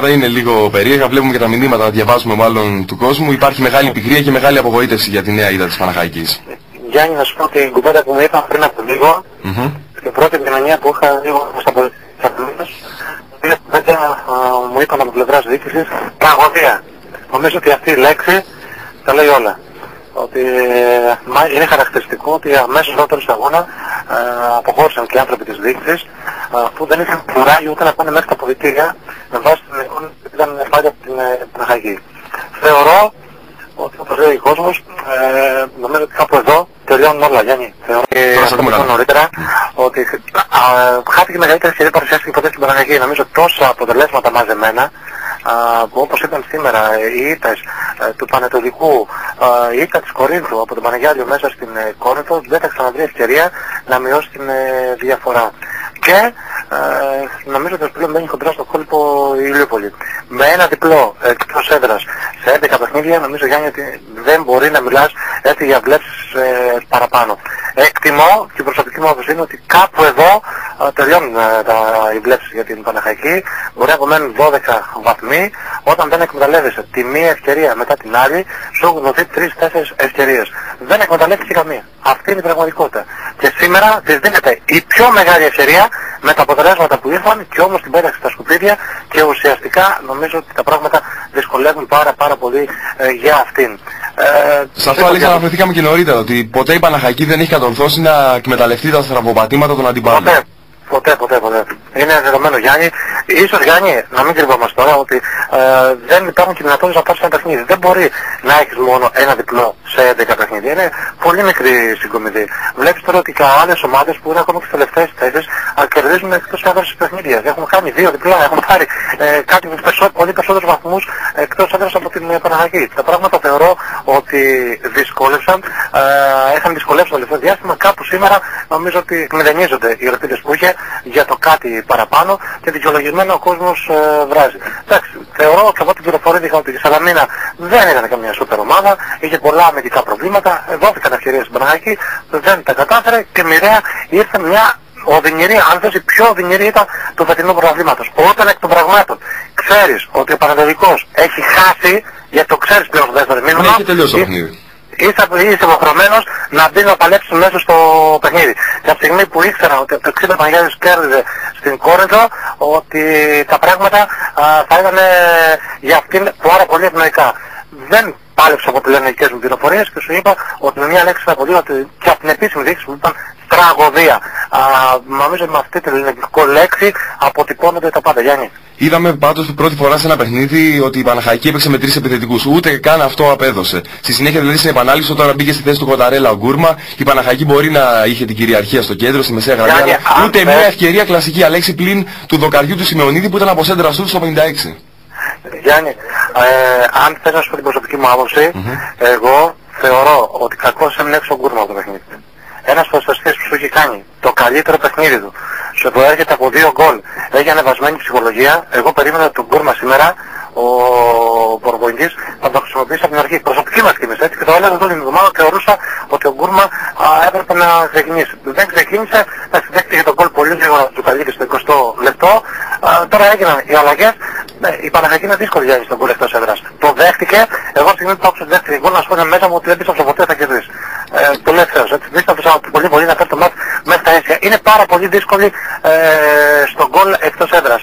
πράγματα είναι λίγο περίεργα. Βλέπουμε και τα μηνύματα, διαβάζουμε μάλλον του κόσμου. Υπάρχει μεγάλη πικρία και μεγάλη απογοήτευση για τη νέα ήττα της Παναχαϊκής. Γιάννη, να σου πω την κουβέντα που μου είπαν πριν από λίγο, στην πρώτη επικοινωνία που είχα λίγο στα πολιτικά, μία κουβέντα μου είπαν από πλευράς διοίκησης, τραγωδία. Νομίζω ότι αυτή η λέξη τα λέει όλα. Ότι είναι χαρακτηριστικό ότι αμέσως μετά τον αγώνα αποχώρησαν και οι άνθρωποι της διοίκησης που δεν είχαν κουράγιο ούτε να πάνε μέχρι τα αποδυτήρια με βάση την εικόνα που ήταν πάλι από την Παναχαϊκή. Θεωρώ ότι όπως λέει ο κόσμος, νομίζω ότι κάπου εδώ τελειώνουν όλα, Γιάννη. Θεωρώ και νωρίτερα ότι χάθηκε μεγαλύτερη ευκαιρία παρουσιάστηκε ποτέ στην Παναχαϊκή. Νομίζω τόσα αποτελέσματα μαζεμένα που όπως ήταν σήμερα οι ήττες του Πανετολικού, η ήττα της Κορίνθου από τον Παναγιάλιο μέσα στην Κόρινθο δεν θα ξαναβρει ευκαιρία να μειώσει την διαφορά. Και νομίζω ότι ο Σπύλος μπαίνει χοντρά στο κόλπο η Ηλιούπολη. Με ένα διπλό εκτός έδρας σε 11 παιχνίδια νομίζω, Γιάννη, ότι δεν μπορεί να μιλάς έτσι για βλέψεις παραπάνω. Εκτιμώ και η προσωπική μου άποψη είναι ότι κάπου εδώ τελειώνουν οι βλέψεις για την Παναχαϊκή. Μπορεί να απομένουν 12 βαθμοί όταν δεν εκμεταλλεύεσαι τη μία ευκαιρία μετά την άλλη, σου έχουν δοθεί 3-4 ευκαιρίες. Δεν εκμεταλλεύτηκε καμία. Αυτή είναι η πραγματικότητα. Και σήμερα της δίνεται η πιο μεγάλη ευκαιρία με τα αποτελέσματα που ήρθαν και όμως την πέταξε στα σκουπίδια και ουσιαστικά νομίζω ότι τα πράγματα δυσκολεύουν πάρα πολύ για αυτήν. Σε αυτό, Αλέξη, αναφερθήκαμε και νωρίτερα, ότι ποτέ η Παναχαϊκή δεν έχει κατορθώσει να εκμεταλλευτεί τα στραβοπατήματα των αντιπάλων. Ποτέ. Είναι δεδομένο, Γιάννη. Ίσως, Γιάννη, να μην κρυβόμαστε τώρα, ότι δεν υπάρχουν και δυνατότητες να πάρεις ένα παιχνίδι. Δεν μπορεί να έχεις μόνο ένα διπλό σε 11 παιχνίδια. Είναι πολύ μικρή συγκομιδή. Βλέπεις τώρα ότι και άλλες ομάδες που είναι ακόμα και στις τελευταίες θέσεις κερδίζουν εκτός έδρας παιχνίδια. Έχουν κάνει 2 διπλά, έχουν πάρει κάτι πολύ περισσότερους βαθμούς εκτός έδρας από την Παναχαϊκή. Τα πράγματα θεωρώ ότι δυσκόλευσαν, είχαν δυσκολεύσει το τελευταίο διάστημα. Κάπου σήμερα νομίζω ότι εκμηδενίζονται οι ελπίδες που είχε για το κάτι παραπάνω και δικαιολογημένα ο κόσμος βράζει. Εντάξει, θεωρώ και από την πληροφορία είχα ότι η Σαλαμίνα δεν ήταν καμία σούπερ ομάδα, είχε πολλά αμυντικά προβλήματα, δόθηκαν ευκαιρίες στην Παναχαϊκή, δεν τα κατάφερε και μοιραία ήρθε μια οδυνηρή, αν θες η πιο οδυνηρή ήταν του φετινού πρωταθλήματος. Όταν εκ των πραγμάτων ξέρεις ότι ο Πανατολικός έχει χάσει, γιατί το ξέρεις πλέον στο δεύτερο μήνυμα, έχει τελειώσει το παιχνίδι. Είσαι υποχρεωμένος να μπει να παλέψεις μέσα στο παιχνίδι. Και από τη στιγμή που ήξερα ότι το 60 Παναγιώτης κέρδιζε στην Κόρινθο, ότι τα πράγματα θα ήταν για αυτήν πάρα πολύ ευνοϊκά. Δεν πάλεψα από τις δικές μου πληροφορίες και σου είπα ότι με μια λέξη θα απολύω ότι και από την επίσημη διοίκηση που ήταν τραγωδία. Νομίζω ότι με αυτή την ελληνική λέξη αποτυπώνονται τα πάντα, Γιάννη. Είδαμε πάντως πρώτη φορά σε ένα παιχνίδι ότι η Παναχαϊκή έπαιξε με 3 επιθετικούς. Ούτε καν αυτό απέδωσε. Στη συνέχεια, δηλαδή στην επανάληψη, όταν μπήκε στη θέση του Κοταρέλα ο Γκούρμα, η Παναχαϊκή μπορεί να είχε την κυριαρχία στο κέντρο, στη μεσαία γραμμή. Αλλά ούτε μια ευκαιρία κλασική, Αλέξη, πλην του δοκαριού του Σιμεωνίδη που ήταν από σέντρα σου στο 56. Γιάννη, αν θες να σου πω την προσωπική μου άποψη, εγώ θεωρώ ότι κακώς έμεινε έξω ο Γκούρμα από το παιχνίδι. Ένας ποδοσφαιριστής που σου έχει κάνει το καλύτερο παιχνίδι του, σου προέρχεται από 2 γκολ, έχει ανεβασμένη ψυχολογία. Εγώ περίμενα τον Γκούρμα σήμερα, ο προπονητής, θα το χρησιμοποιήσει από την αρχή. Προσωπική μας εκτίμηση, έτσι, και το έλεγα όλη την εβδομάδα, θεωρούσα ότι ο Γκούρμα έπρεπε να ξεκινήσει. Δεν ξεκίνησε, δέχτηκε τον γκολ πολύ γρήγορα του Τζουκαλίκη στο 20ο λεπτό. Τώρα έγιναν οι αλλαγές. Η Παναχαϊκή είναι δύσκολη για στον γκολ εκτός έδρας. Το δέχτηκε, εγώ στη στιγμή που άκουσα το δεύτερο γκολ να σου πω μέσα μου ότι δεν πίστεψα ποτέ θα κερδίσει. Το λέω ευθέως, έτσι. Πίστεψα πολύ να φέρει το μάτς μέχρι τα αίσια. Είναι πάρα πολύ δύσκολη στον γκολ εκτός έδρας.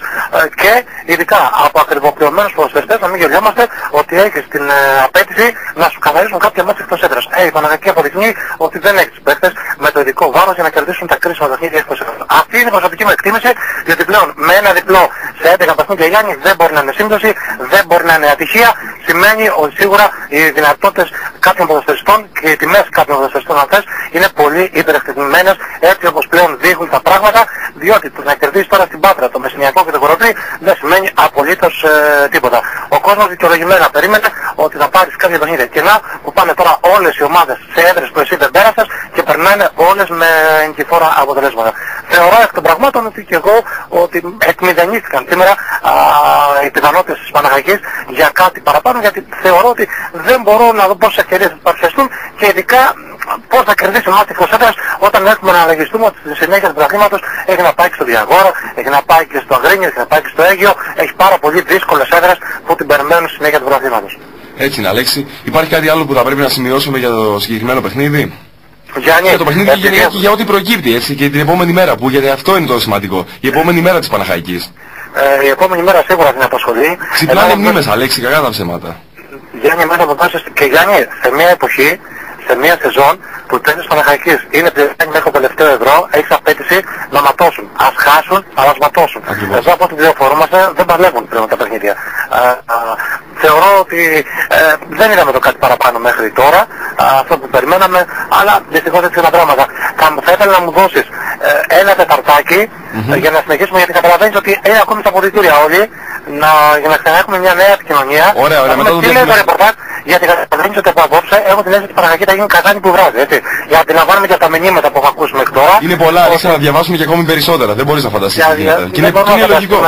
Και ειδικά από ακριβοπληρωμένους ποδοσφαιριστές, να μην γελιόμαστε, ότι έχεις την απέτηση να σου καθαρίσουν κάποια μάτς εκτός έδρας. Η Παναχαϊκή αποδεικνύει ότι δεν έχει τους παίκτες με το ειδικό βάρος για να κερδίσουν τα κρίσιμα παιχνίδια εκτός έδρας. Αυτή είναι η προσωπική μου εκτίμηση, γιατί πλέον με ένα διπλό σε 11 παιχνίδια, Γιάννη, δεν μπορεί να είναι σύμπτωση, δεν μπορεί να είναι ατυχία. Σημαίνει ότι σίγουρα οι δυνατότητες κάποιων ποδοσφαιριστών και οι τιμές κάποιων ποδοσφαιριστών αυτές είναι πολύ υπερεκτιμημένες, έτσι όπως πλέον δείχνουν τα πράγματα, διότι το να κερδίσει τώρα στην Πάτρα το Μεσσηνιακό και το Κοροπή δεν σημαίνει απολύτως τίποτα. Ο κόσμος δικαιολογημένα περίμενε ότι θα πάρεις κάποια παιχνίδια κοινά που πάνε τώρα όλες οι ομάδες σε έδρες που εσύ δεν πέρασες και περνάνε όλες με νικηφόρα αποτελέσματα. Θεωρώ εκ των πραγμάτων ότι και εγώ ότι εκμηδενίστηκαν σήμερα οι πιθανότητες της Παναχαϊκής για κάτι παραπάνω, γιατί θεωρώ ότι δεν μπορώ να δω πόσες ευκαιρίες θα παρουσιαστούν και ειδικά πώς θα κερδίσει ο Μάτικος έδρας όταν έχουμε να αναλογιστούμε ότι στη συνέχεια του πρωταθλήματος έχει να πάει και στο Διαγόρο, έχει να πάει και στο Αγρίνιο, έχει να πάει και στο Αίγιο, έχει πάρα πολύ δύσκολες έδρες που την περιμένουν στη συνέχεια του πρωταθλήματος. Έτσι είναι, Αλέξη. Υπάρχει κάτι άλλο που θα πρέπει να σημειώσουμε για το συγκεκριμένο παιχνίδι? Γιάννη, για το παιχνίδι και για ό,τι προκύπτει, έτσι, και την επόμενη μέρα, που γιατί αυτό είναι το σημαντικό. Η επόμενη μέρα της Παναχαϊκής. Η επόμενη μέρα σίγουρα την απασχολεί. Ξυπνάνε μνήμες, Αλέξη, κακά τα ψέματα. Γιάννη, εμένα μου βάζεις και Γιάννη, σε μια εποχή, σε μια σεζόν που οι παίκτες της Παναχαϊκής είναι πληρωμένοι μέχρι το τελευταίο ευρώ, έχεις απέτηση να ματώσουν. Ας χάσουν, αλλά ας ματώσουν. Εδώ από ό,τι πληροφορούμαστε δεν παλεύουν πλέον τα παιχνίδια. Θεωρώ ότι δεν είδαμε το κάτι παραπάνω μέχρι τώρα, αυτό που περιμέναμε, αλλά δυστυχώς έτσι είναι τα πράγματα. Θα ήθελα να μου δώσεις ένα τεταρτάκι για να συνεχίσουμε, γιατί καταλαβαίνεις ότι είναι ακόμη στα αποδυτήρια όλοι, για να ξαναέχουμε μια νέα επικοινωνία. Ωραία, μετά το ρεπορτάζ, γιατί καταλαβαίνεις ότι από απόψε έχω την αίσθηση ότι η Παναχαϊκή θα γίνει καζάνι που βράζει, έτσι. Για να αντιλαμβάνομαι και από τα μηνύματα που έχω ακούσει μέχρι τώρα. Είναι πολλά, άρχισα να διαβάσουμε και ακόμη περισσότερα, δεν μπορείς να φανταστείς τι γίνεται. Και είναι λογικό.